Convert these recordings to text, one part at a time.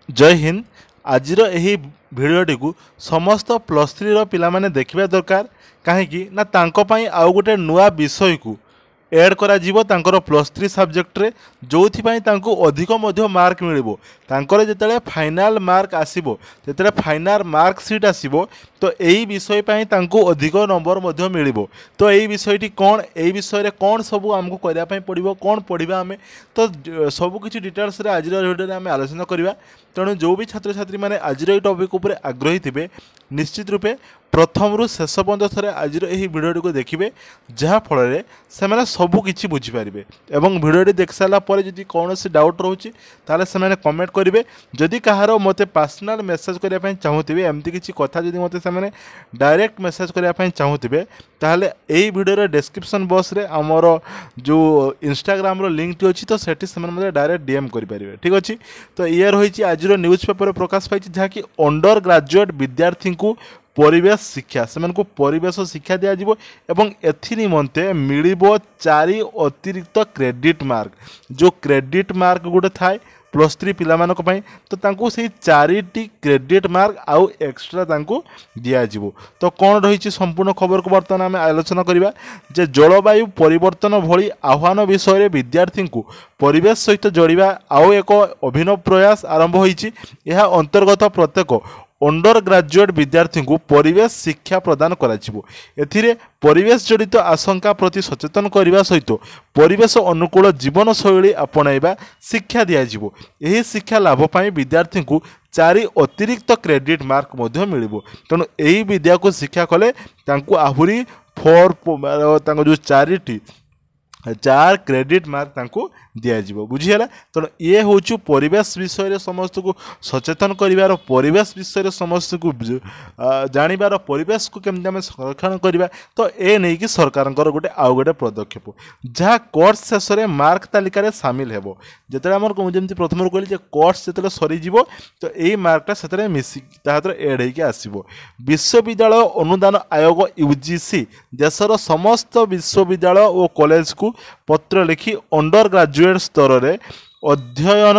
जय हिंद। आजिर यही भिडियोटी को समस्त प्लस थ्री पिलामाने देखिबा दरकार कहीं ना तांको पई आउ गोटे नुआ विषय को एड करा जीवो तांकर प्लस थ्री सब्जेक्ट रे जोथिपाई तांको अधिक मध्य मार्क मिलिबो। तांकर जेतेले फाइनाल मार्क आसीबो जेतेले फाइनाल मार्क सीट आसीबो तो यही विषय पाई तांको अधिक नंबर मध्य मिलिबो। तो यही विषयटी कौन यही विषय रे कौन सब आमको करिया पई पड़िबो कौन पढ़िबा आमे तो सब किछि डिटेल्स रे आज भिडियो रे आमे आलोचना करिबा। तेणु जो भी छात्र छात्री मैंने आज टॉपिक उपर आग्रही थे निश्चित रूपे प्रथम रु शेष पर्यंत थे आज भिडियोटी को देखिए जहाँफल से सबकि बुझीपारे और भिडियोटी देख सारापर जब कौन डाउट रोचे से कमेंट करेंगे। जदि कहार मत पर्सनल मेसेज करने चाहूथे एमती किसी कथा जब मत से डायरेक्ट मेसेज करने चाहूथे ताहले यही भिडियो डिस्क्रिप्शन बॉक्स रे आमर जो इंस्टाग्राम रो लिंक टी अच्छी तो सेठी से डायरेक्ट डीएम करेंगे। ठीक अच्छे तो ये रही आज न्यूज पेपर प्रकाश पाई जहाँकि अंडर ग्रेजुएट विद्यार्थी को परिवेश शिक्षा से परिवेश शिक्षा दिज्व एवं एनिमंते मिलिबो 4 अतिरिक्त क्रेडिट मार्क। जो क्रेडिट मार्क गोटे थाए प्लस थ्री पिलामानक पई तो तांको से 4टी क्रेडिट मार्क आउ एक्स्ट्रा तांको दिज्व। तो कौन रही संपूर्ण खबर को बर्तमान आम आलोचना करवा जे जलवायु परिवर्तन भली आह्वान विषय में विद्यार्थी को परिवेश सहित जोड़वा आउ एक अभिनव प्रयास आरंभ होइछि। यह अंतर्गत प्रत्येक अंडर ग्रेजुएट विद्यार्थी को परिवेश शिक्षा प्रदान कराजिवो। एथिरे परिवेश जड़ित आशंका प्रति सचेतन करने सहित परिवेश अनुकूल जीवन शैली अपनाइबा शिक्षा दिज्व। यही शिक्षा लाभ पाई विद्यार्थी को 4 अतिरिक्त क्रेडिट मार्क मध्य मिलिबो। तेणु यही विद्या को शिक्षा कले तांको आहुरी 4 जो 4 क्रेडिट मार्क तांको दिज्व। बुझीगला। तेणु ये हूँ परिवेश विषय समस्त को सचेतन कर परिवेश विषय समस्त को जानवर परिवेश को केमती आम संरक्षण करवा तो ये नहीं कि सरकार गोटे आउ गोटे पदक्षेप जहाँ कोर्स शेष में मार्क तालिकार सामिल हो जिते आम जमी प्रथम कहली कोर्स जो सरीज तो यही मार्कटा से मिसिक एड होकर आसो। विश्वविद्यालय अनुदान आयोग यूजीसी देशर समस्त विश्वविद्यालय और कॉलेज को पत्र लिखि अंडर ग्रेजुएट स्तर में अध्ययन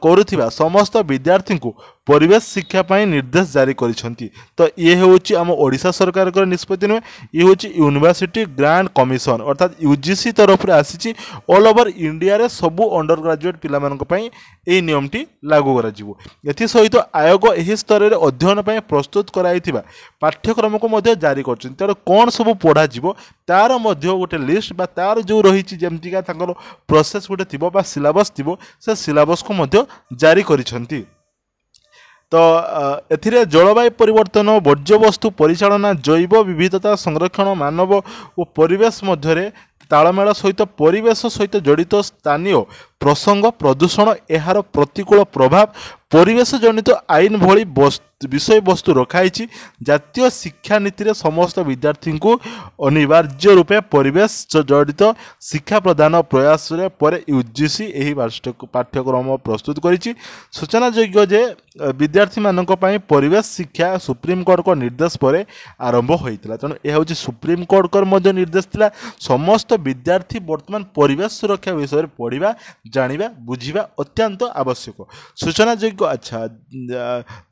करुथिबा समस्त विद्यार्थी को परिवेश शिक्षा पाई निर्देश जारी करिसेंती। तो ये हूँ आम ओडिशा सरकार का निष्पत्ति नुहे ये हूँ यूनिवर्सिटी ग्रांट कमिशन अर्थात यूजीसी तरफ आसी ऑल ओवर इंडिया रे सबू अंडर ग्रेजुएट पिलामानंक ये नियमटी लागू करा। एथि सहित आयोग यही स्तर में अध्ययन पाई प्रस्तुत कराइथिबा पाठ्यक्रम को मध्य जारी करछन। तेणु कौन सब पढ़ा जीवो तार मध्य गोटे लिस्ट बा तार जो रही जमतीका तांकर प्रोसेस गोटे थिबो बा सिलेबस थिबो से सिलेबस को मध्य जारी करिसेंती। तो एथिरे जलवायु परिवर्तन वर्ज्यवस्तु परिचालना जैव विविधता संरक्षण मानव और परिवेश मध्य तालमेल सहित परिवेश सहित जड़ित स्थानीय प्रसंग प्रदूषण यार प्रतिकूल प्रभाव परिवेश जनित आईन भली विषय वस्तु रखाई जातीय शिक्षा नीति रे समस्त विद्यार्थी को अनिवार्य रूपे परिवेश जड़ित शिक्षा प्रदान प्रयास रे पर यूजीसी यही पाठ्यक्रम प्रस्तुत करिछि। सूचना योग्य जे विद्यार्थी मानक पई परिवेश शिक्षा सुप्रीम कोर्ट को निर्देश पर आरंभ होइतिला। तेणु यह हूँ सुप्रीम कोर्ट को मध्य निर्देश थिला समस्त विद्यार्थी वर्तमान परिवेश सुरक्षा विषय पढ़ा जानिबा बुझिबा अत्यंत आवश्यक सूचना योग्य। अच्छा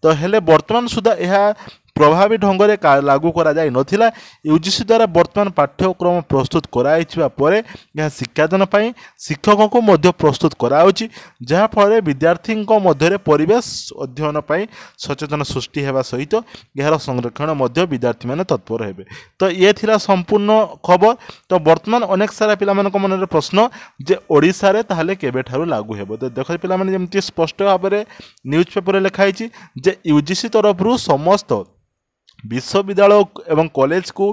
तो हेले वर्तमान सुधा यह प्रभावी ढंग से लागू करा जाय नथिला। यूजीसी द्वारा वर्तमान पाठ्यक्रम प्रस्तुत कराइछिबा परे यह शिक्षादान पाई शिक्षकों को मध्य प्रस्तुत कराउछि जहाँ फल विद्यार्थी मध्य परिवेश अध्ययन पाई सचेतन सृष्टि हेबा सहित यार संरक्षण मध्य विद्यार्थी माने तत्पर हेबे। तो ये थिला संपूर्ण खबर। तो वर्तमान अनेक सारा पिला मन मन प्रश्न जे ओडिशा रे ताहले केबे ठारू लागू हेबो। तो देख पिला माने जेमति स्पष्ट भाव में न्यूज पेपर लिखाई जे यूजीसी तरफ समस्त विश्वविद्यालय एवं कॉलेज को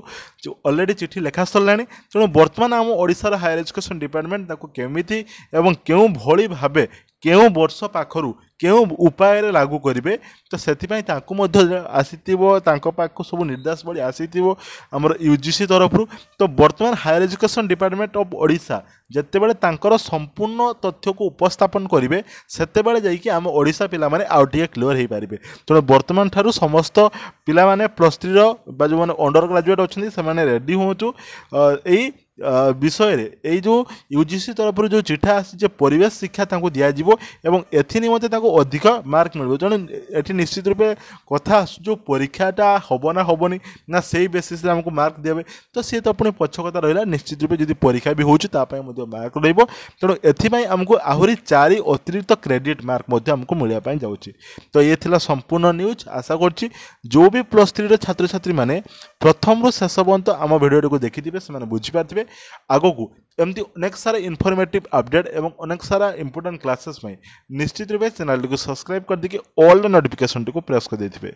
जो ऑलरेडी चिठी लेखा सरला। तेणु बर्तमान आम ओडिशार हायर एजुकेशन डिपार्टमेंट ताको केमिति एवं केउ भली भाबे केउ वर्ष पाखरु केउ उपाय रे लागू करिवे तो सेथिपई तांको मध्य आसीतिबो तांको पाखु सब निर्देश बड़ी आसीतिबो हमर यूजीसी तरफ। तो बर्तमान higher education department of Odisha जेतेबेले तांकर संपूर्ण तथ्य को उपस्थापन करिवे सेतेबेले जाई कि आम ओडिशा पिला माने आउटिए क्लियर हेई पारिबे। तेणु बर्तमान ठारू समस्त पिला माने प्लस 3 रो बा जो माने अंडर ग्रेजुएट अछंती से माने रेडी होचु एई विषय रे जो यूजीसी तरफ जो चिठा आसी परिवेश शिक्षा दिज्व एवं एथि निमंते अधिक मार्क मिल तेणु ये निश्चित रूपे कथा जो परीक्षाटा हम ना हेनी ना से बेसीस आमको मार्क देवे तो सी तो पुणी पक्ष कथा रहा निश्चित रूपे जब परीक्षा भी होपाई मार्क रही तेणु एथि आमको आहरी 4 अतिरिक्त क्रेडिट मार्क आमको मिलवाई जाऊँगी तो ये थिला संपूर्ण न्यूज आशा करछि जो भी +3 छात्र छात्री मैंने प्रथम रु शेष पर्यंत आम भिडियो को देखिथे से बुझीपारे आग को एमती अनेक सारा इनफॉर्मेटिव अपडेट एवं अनेक सारा इंपोर्टेंट क्लासेस में निश्चित रूपे चैनल को सब्सक्राइब कर दी ऑल नोटिफिकेशन को प्रेस कर देथिबे।